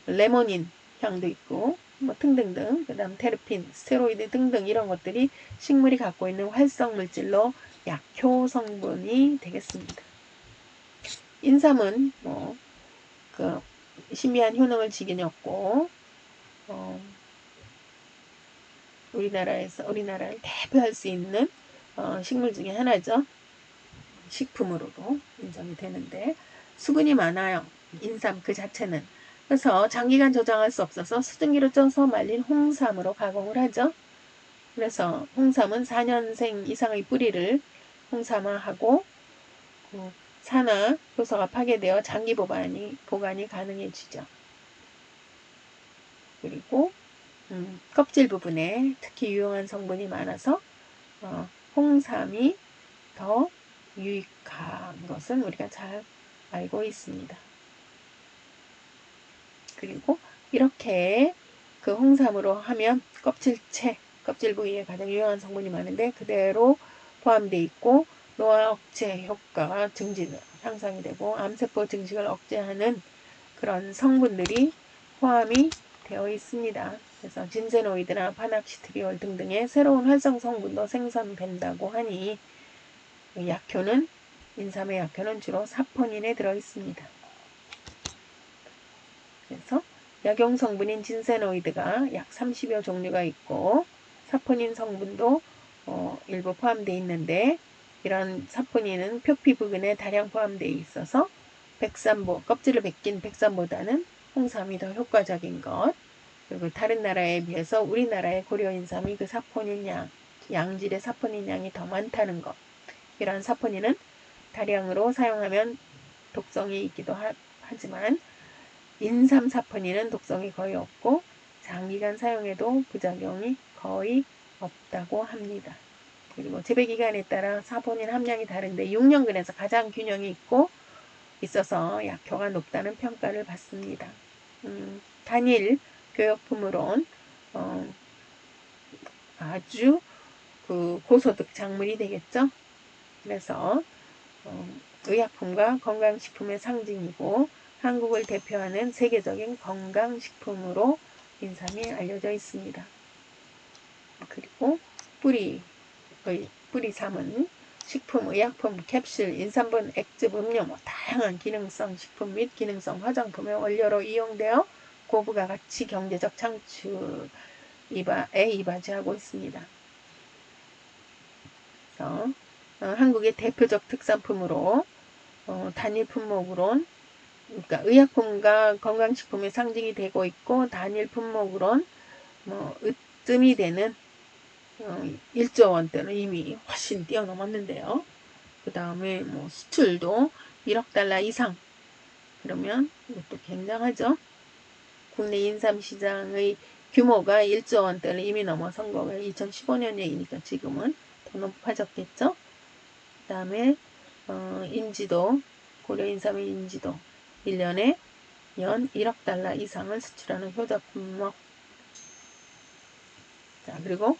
레모닌 향도 있고 뭐 등등등, 그 다음 테르핀, 스테로이드 등등 이런 것들이 식물이 갖고 있는 활성 물질로 약효 성분이 되겠습니다. 인삼은 뭐 그 신비한 효능을 지녔고 우리나라를 대표할 수 있는 식물 중에 하나죠. 식품으로도 인정이 되는데 수분이 많아요. 인삼 그 자체는. 그래서 장기간 저장할 수 없어서 수증기로 쪄서 말린 홍삼으로 가공을 하죠. 그래서 홍삼은 4년생 이상의 뿌리를 홍삼화하고 산화 효소가 파괴되어 장기 보관이 가능해지죠. 그리고 껍질 부분에 특히 유용한 성분이 많아서 홍삼이 더 유익한 것은 우리가 잘 알고 있습니다. 그리고 이렇게 그 홍삼으로 하면 껍질 부위에 가장 유용한 성분이 많은데 그대로 포함되어 있고 노화 억제 효과가 향상이 되고 암세포 증식을 억제하는 그런 성분들이 포함이 되어 있습니다. 그래서 진세노이드나 파낙시트리올 등등의 새로운 활성 성분도 생성된다고 하니 인삼의 약효는 주로 사포닌에 들어있습니다. 그래서 약용 성분인 진세노이드가 약 30여 종류가 있고 사포닌 성분도 일부 포함되어 있는데 이런 사포닌은 표피 부근에 다량 포함되어 있어서 껍질을 벗긴 백삼보다는 홍삼이 더 효과적인 것. 그리고 다른 나라에 비해서 우리나라의 고려인삼이 그 사포닌 양질의 사포닌 양이 더 많다는 것. 이러한 사포닌은 다량으로 사용하면 독성이 있기도 하지만 인삼 사포닌은 독성이 거의 없고 장기간 사용해도 부작용이 거의 없다고 합니다. 그리고 재배기간에 따라 사포닌 함량이 다른데 6년근에서 가장 균형이 있어서 약효가 높다는 평가를 받습니다. 단일 교역품으론 아주 고소득 작물이 되겠죠. 그래서 의약품과 건강식품의 상징이고 한국을 대표하는 세계적인 건강식품으로 인삼이 알려져 있습니다. 그리고 뿌리삼은 식품, 의약품, 캡슐, 인삼분, 액즙, 음료, 다양한 기능성 식품 및 기능성 화장품의 원료로 이용되어 고부가 가치 경제적 창출에 이바지하고 있습니다. 그래서 한국의 대표적 특산품으로 단일 품목으론 그러니까 의약품과 건강식품의 상징이 되고 있고 단일 품목으론 으뜸이 되는 1조 원대는 이미 훨씬 뛰어넘었는데요. 그 다음에 수출도 1억 달러 이상. 그러면 이것도 굉장하죠. 국내 인삼 시장의 규모가 1조 원대를 이미 넘어선 거고요. 2015년 얘기니까 지금은 더 높아졌겠죠. 그 다음에 고려 인삼의 인지도 1년에 연 1억 달러 이상을 수출하는 효자 품목. 자, 그리고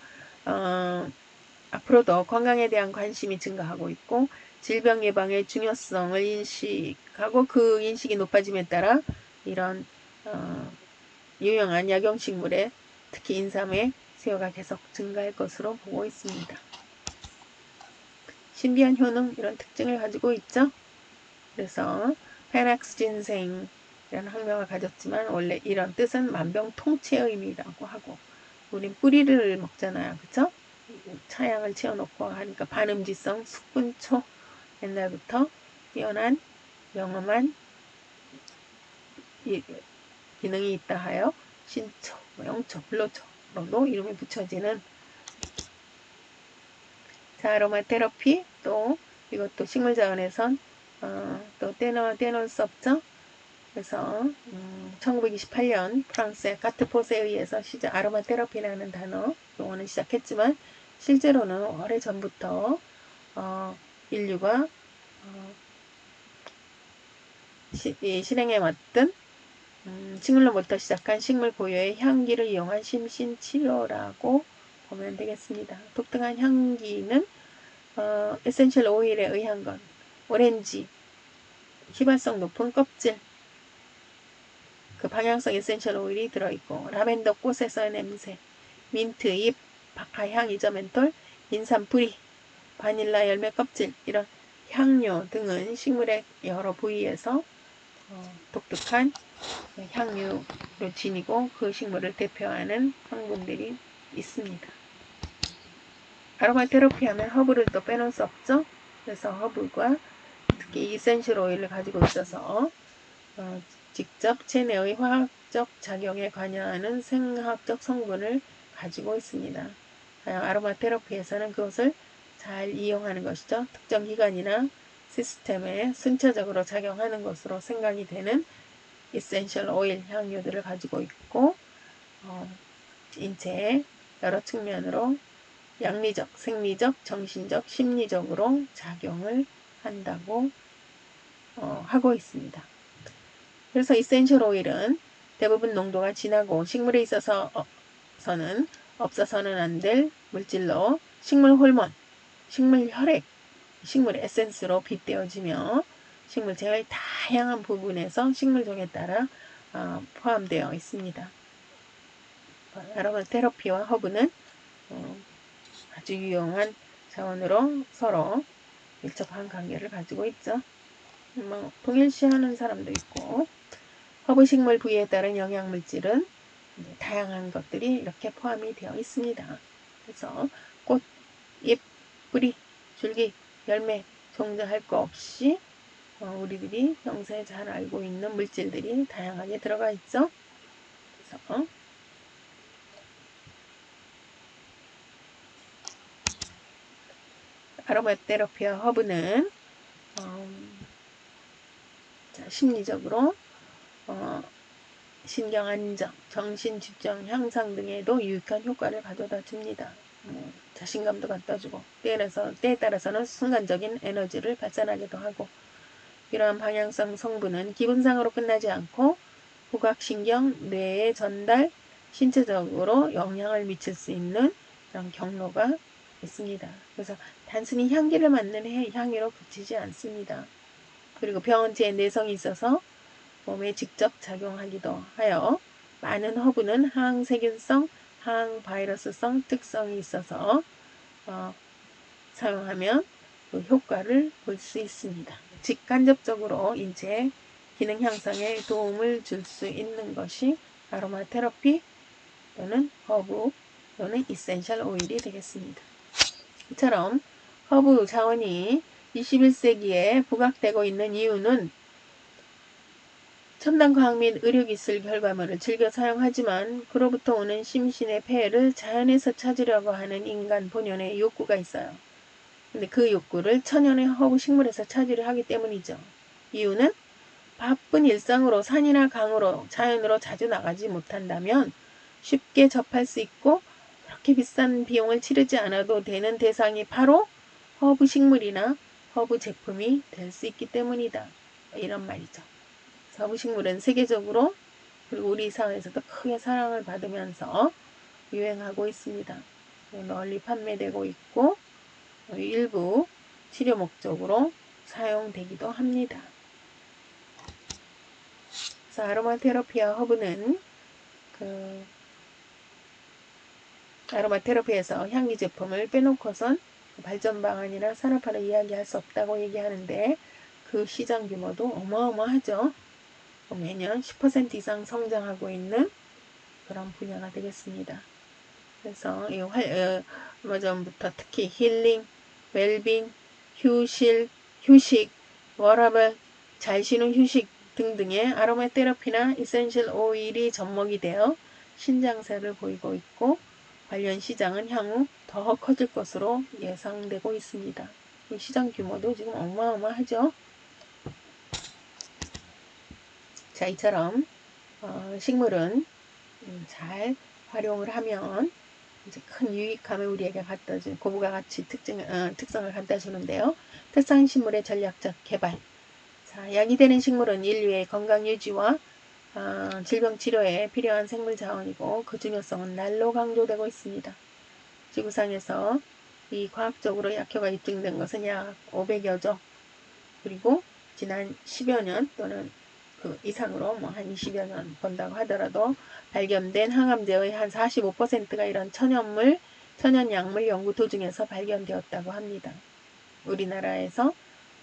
앞으로도 건강에 대한 관심이 증가하고 있고 질병 예방의 중요성을 인식하고 그 인식이 높아짐에 따라 이런 유용한 약용식물에 특히 인삼의 수요가 계속 증가할 것으로 보고 있습니다. 신비한 효능 이런 특징을 가지고 있죠. 그래서 페낙스 진생이라는 학명을 가졌지만 원래 이런 뜻은 만병통치의 의미라고 하고 우린 뿌리를 먹잖아요. 그쵸? 차양을 채워놓고 하니까 반음지성 숙분초 옛날부터 뛰어난 영험한 기능이 있다 하여 신초, 영초, 불로초로도 이름이 붙여지는 자, 아로마 테라피 또 이것도 식물자원에선 또 떼놓을 수 없죠. 그래서 1928년 프랑스의 카트포스에 의해서 아로마 테라피라는 단어 용어는 시작했지만 실제로는 오래전부터 인류가 실행해왔던 식물로부터 시작한 식물 고유의 향기를 이용한 심신치료라고 보면 되겠습니다. 독특한 향기는 에센셜 오일에 의한 것, 오렌지, 휘발성 높은 껍질, 그 방향성 에센셜 오일이 들어있고, 라벤더 꽃에서의 냄새, 민트 잎, 바카 향이죠, 멘톨, 인삼 뿌리, 바닐라 열매 껍질, 이런 향료 등은 식물의 여러 부위에서 독특한 향유로 지니고 그 식물을 대표하는 성분들이 있습니다. 아로마 테라피 하면 허브를 또 빼놓을 수 없죠. 그래서 허브가 특히 이센셜 오일을 가지고 있어서 직접 체내의 화학적 작용에 관여하는 생화학적 성분을 가지고 있습니다. 아로마 테라피에서는 그것을 잘 이용하는 것이죠. 특정 기관이나 시스템에 순차적으로 작용하는 것으로 생각이 되는 이센셜 오일 향료들을 가지고 있고, 인체의 여러 측면으로 양리적, 생리적, 정신적, 심리적으로 작용을 한다고 하고 있습니다. 그래서 이센셜 오일은 대부분 농도가 진하고 식물에 있어서는 없어서는 안 될 물질로 식물 호르몬, 식물 혈액, 식물 에센스로 빗대어지며 식물 제일 다양한 부분에서 식물종에 따라 포함되어 있습니다. 아로마 테라피와 허브는 아주 유용한 자원으로 서로 밀접한 관계를 가지고 있죠. 동일시하는 사람도 있고, 허브 식물 부위에 따른 영양물질은 다양한 것들이 이렇게 포함이 되어 있습니다. 그래서 꽃, 잎, 뿌리, 줄기, 열매, 종자 할 거 없이 우리들이 평소에 잘 알고 있는 물질들이 다양하게 들어가 있죠. 그래서 아로마 테라피와 허브는 심리적으로 신경 안정, 정신 집중 향상 등에도 유익한 효과를 가져다 줍니다. 자신감도 갖다 주고 때에 따라서는 순간적인 에너지를 발산하기도 하고, 이러한 방향성 성분은 기분상으로 끝나지 않고 후각신경, 뇌에 전달, 신체적으로 영향을 미칠 수 있는 그런 경로가 있습니다. 그래서 단순히 향기를 맡는 향기로 그치지 않습니다. 그리고 병원체에 내성이 있어서 몸에 직접 작용하기도 하여 많은 허브는 항세균성, 항바이러스성 특성이 있어서 사용하면 그 효과를 볼 수 있습니다. 직간접적으로 인체 기능 향상에 도움을 줄 수 있는 것이 아로마 테라피 또는 허브 또는 이센셜 오일이 되겠습니다. 이처럼 허브 자원이 21세기에 부각되고 있는 이유는 첨단 과학 및 의료기술 결과물을 즐겨 사용하지만 그로부터 오는 심신의 폐해를 자연에서 찾으려고 하는 인간 본연의 욕구가 있어요. 근데 그 욕구를 천연의 허브 식물에서 찾으려 하기 때문이죠. 이유는 바쁜 일상으로 산이나 강으로 자연으로 자주 나가지 못한다면 쉽게 접할 수 있고 그렇게 비싼 비용을 치르지 않아도 되는 대상이 바로 허브 식물이나 허브 제품이 될 수 있기 때문이다. 이런 말이죠. 허브 식물은 세계적으로 그리고 우리 사회에서도 크게 사랑을 받으면서 유행하고 있습니다. 널리 판매되고 있고 일부 치료 목적으로 사용되기도 합니다. 그래서 아로마 테라피와 허브는 아로마 테라피에서 향기 제품을 빼놓고선 발전 방안이나 산업화를 이야기할 수 없다고 얘기하는데 그 시장 규모도 어마어마하죠. 매년 10% 이상 성장하고 있는 그런 분야가 되겠습니다. 그래서 이 전부터 특히 힐링, 웰빙, 휴식, 워라벨, 잘 쉬는 휴식 등등의 아로마 테라피나 이센셜 오일이 접목이 되어 신장세를 보이고 있고 관련 시장은 향후 더 커질 것으로 예상되고 있습니다. 시장 규모도 지금 어마어마하죠. 자, 이처럼 식물은 잘 활용을 하면 이제 큰 유익함을 우리에게 갖다 준 고부가 가치 특성을 갖다 주는데요. 특산식물의 전략적 개발. 자, 약이 되는 식물은 인류의 건강 유지와 질병 치료에 필요한 생물 자원이고 그 중요성은 날로 강조되고 있습니다. 지구상에서 이 과학적으로 약효가 입증된 것은 약 500여 종, 그리고 지난 10여 년 또는 그 이상으로 뭐 한 20여 년 본다고 하더라도 발견된 항암제의 한 45%가 이런 천연약물 연구 도중에서 발견되었다고 합니다. 우리나라에서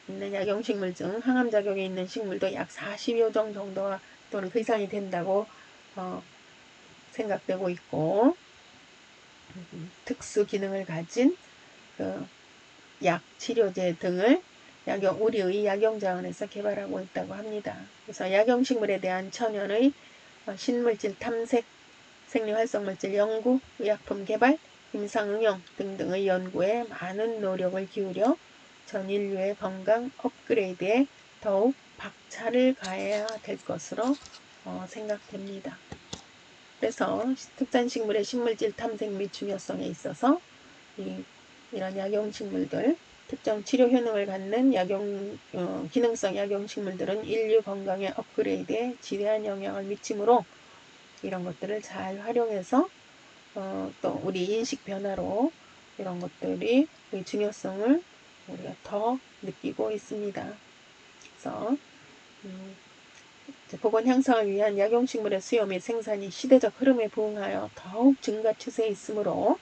있는 약용식물 중 항암작용이 있는 식물도 약 40여 종 정도가 또는 그 이상이 된다고 생각되고 있고, 특수 기능을 가진 그 약, 치료제 등을 우리의 약용자원에서 개발하고 있다고 합니다. 그래서 약용식물에 대한 천연의 신물질 탐색, 생리활성물질 연구, 의약품 개발, 임상응용 등등의 연구에 많은 노력을 기울여 전 인류의 건강 업그레이드에 더욱 박차를 가해야 될 것으로 생각됩니다. 그래서 특산식물의 식물질 탐색 및 중요성에 있어서 이런 약용식물들, 특정 치료 효능을 갖는 기능성 약용식물들은 인류 건강의 업그레이드에 지대한 영향을 미치므로 이런 것들을 잘 활용해서 또 우리 인식 변화로 이런 것들이 중요성을 우리가 더 느끼고 있습니다. 그래서 보건 향상을 위한 약용식물의 수요 및 생산이 시대적 흐름에 부응하여 더욱 증가 추세에 있으므로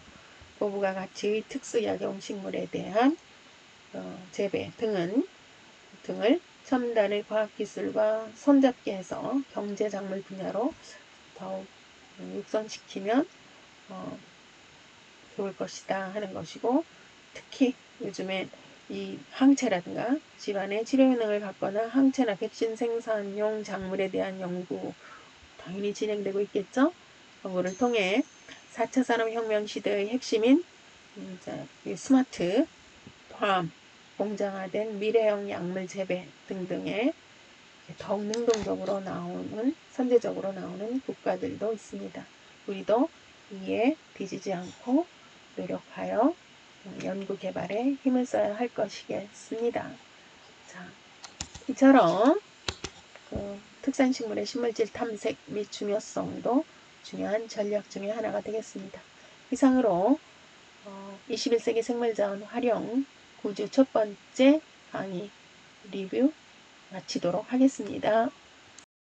보부가 같이 특수 약용식물에 대한 재배 등을 첨단의 과학기술과 손잡게 해서 경제작물 분야로 더욱 육성시키면 좋을 것이다 하는 것이고, 특히 요즘에 이 항체라든가 질환의 치료 효능을 갖거나 항체나 백신 생산용 작물에 대한 연구 당연히 진행되고 있겠죠. 연구를 통해 4차 산업혁명 시대의 핵심인 스마트 팜, 공장화된 미래형 약물 재배 등등에 더욱 능동적으로 선제적으로 나오는 국가들도 있습니다. 우리도 이에 뒤지지 않고 노력하여 연구 개발에 힘을 써야 할 것이겠습니다. 자, 이처럼 특산식물의 신물질 탐색 및 중요성도 중요한 전략 중에 하나가 되겠습니다. 이상으로 21세기 생물자원 활용 9주 첫 번째 강의 리뷰 마치도록 하겠습니다.